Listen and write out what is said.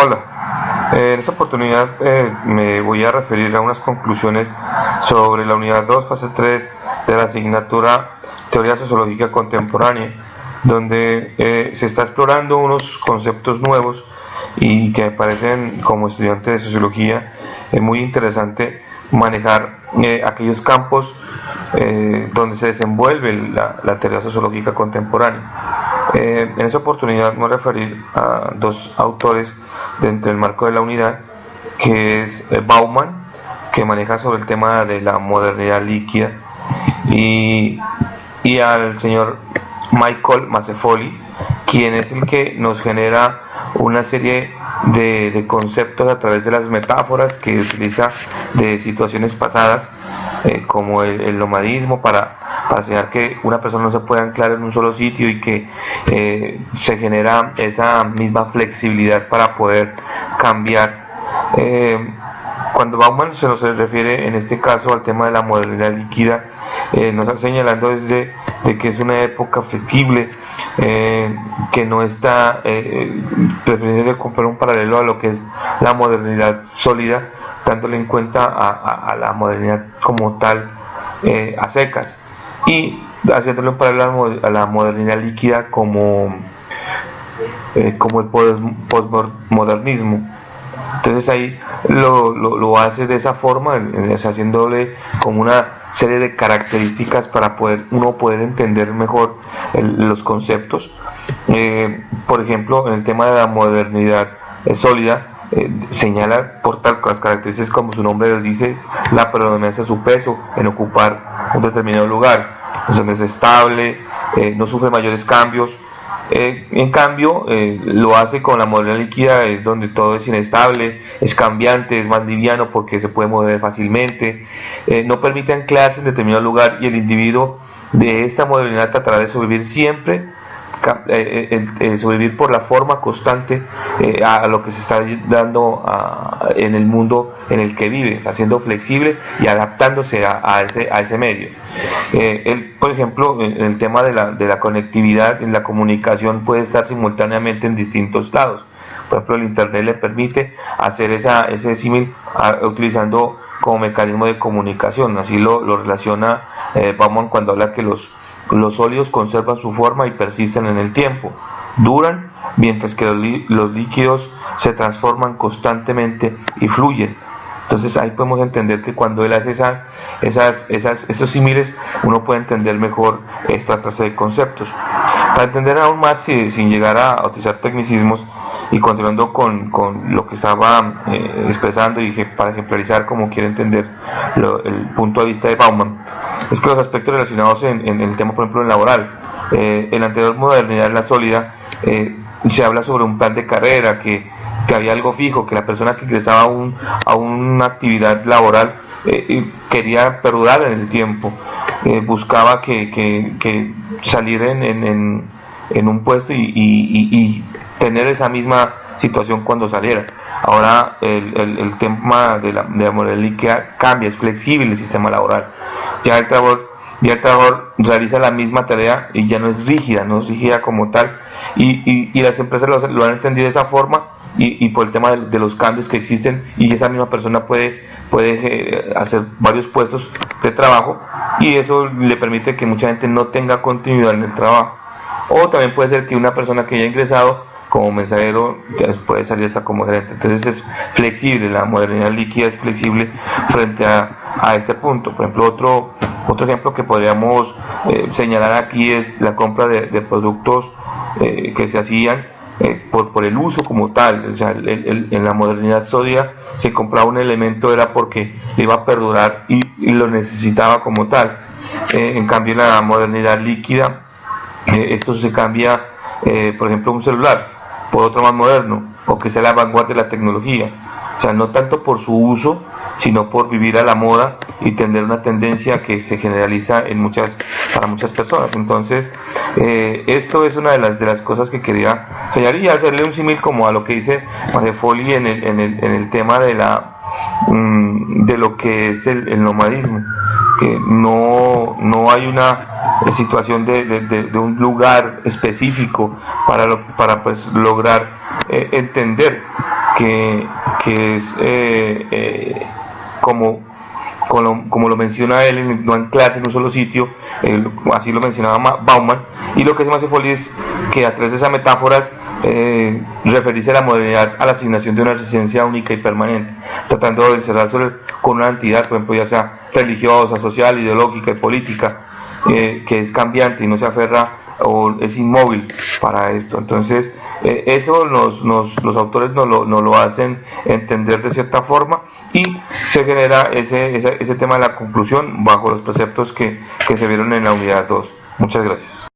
Hola, en esta oportunidad me voy a referir a unas conclusiones sobre la unidad 2, fase 3 de la asignatura Teoría Sociológica Contemporánea, donde se está explorando unos conceptos nuevos y que me parecen, como estudiante de sociología, muy interesante manejar aquellos campos donde se desenvuelve la teoría sociológica contemporánea. En esa oportunidad me voy a referir a dos autores dentro del marco de la unidad, que es Bauman, que maneja sobre el tema de la modernidad líquida, y al señor Michael Masefoli, quien es el que nos genera una serie de conceptos a través de las metáforas que utiliza de situaciones pasadas, como el nomadismo, para enseñar que una persona no se puede anclar en un solo sitio y que se genera esa misma flexibilidad para poder cambiar. Cuando Bauman se nos refiere en este caso al tema de la modernidad líquida, nos está señalando desde de que es una época flexible, que no está prefiriendo comprar un paralelo a lo que es la modernidad sólida, dándole en cuenta a la modernidad como tal, a secas, y haciéndole un paralelo a la modernidad líquida como el postmodernismo. Entonces ahí lo hace de esa forma, haciéndole como una serie de características para uno poder entender mejor los conceptos. Por ejemplo, en el tema de la modernidad sólida, señala por tal las características, como su nombre lo dice, la predominancia de su peso en ocupar un determinado lugar. Entonces es estable, no sufre mayores cambios. En cambio, lo hace con la modernidad líquida, es donde todo es inestable, es cambiante, es más liviano porque se puede mover fácilmente, no permite anclarse en determinado lugar, y el individuo de esta modernidad tratará de sobrevivir siempre, sobrevivir por la forma constante a lo que se está dando en el mundo en el que vive, o sea, siendo flexible y adaptándose a ese medio. Él, por ejemplo, en el tema de la conectividad, en la comunicación, puede estar simultáneamente en distintos lados. Por ejemplo, el internet le permite hacer ese símil utilizando como mecanismo de comunicación. Así lo relaciona Bauman cuando habla que los sólidos conservan su forma y persisten en el tiempo, duran, mientras que los líquidos se transforman constantemente y fluyen. Entonces ahí podemos entender que cuando él hace esos símiles, uno puede entender mejor esta clase de conceptos. Para entender aún más, sin llegar a utilizar tecnicismos, y continuando con lo que estaba expresando, y para ejemplarizar como quiere entender el punto de vista de Bauman, es que los aspectos relacionados en el tema, por ejemplo, en laboral, en la anterior modernidad, en la sólida, se habla sobre un plan de carrera, que había algo fijo, que la persona que ingresaba a una actividad laboral quería perdurar en el tiempo, buscaba que salir en un puesto y tener esa misma situación cuando saliera. Ahora el tema de la modernidad líquida cambia, es flexible el sistema laboral. Ya el trabajador realiza la misma tarea y ya no es rígida como tal, y las empresas lo han entendido de esa forma, y por el tema de los cambios que existen, y esa misma persona puede hacer varios puestos de trabajo, y eso le permite que mucha gente no tenga continuidad en el trabajo. O también puede ser que una persona que haya ingresado como mensajero puede salir hasta como gerente. Entonces es flexible, la modernidad líquida es flexible frente a este punto. Por ejemplo, otro ejemplo que podríamos señalar aquí es la compra de productos que se hacían por el uso como tal. O sea, en la modernidad sólida se compraba un elemento era porque iba a perdurar y lo necesitaba como tal. En cambio, en la modernidad líquida, esto se cambia, por ejemplo, un celular por otro más moderno, o que sea la vanguardia de la tecnología. O sea, no tanto por su uso, sino por vivir a la moda y tener una tendencia que se generaliza para muchas personas. Entonces, esto es una de las cosas que quería señalar, y hacerle un símil como a lo que dice Masefoli en el tema de lo que es el nomadismo, que no hay una situación de un lugar específico para pues lograr entender que es como lo menciona él, no en clase, en un solo sitio, así lo mencionaba Bauman, y lo que se me hace Foley es que a través de esas metáforas referirse a la modernidad a la asignación de una residencia única y permanente, tratando de encerrarse con una entidad, por ejemplo, ya sea religiosa, social, ideológica y política, que es cambiante y no se aferra o es inmóvil para esto. Entonces eso los autores nos lo hacen entender de cierta forma, y se genera ese tema de la conclusión bajo los preceptos que se vieron en la unidad 2. Muchas gracias.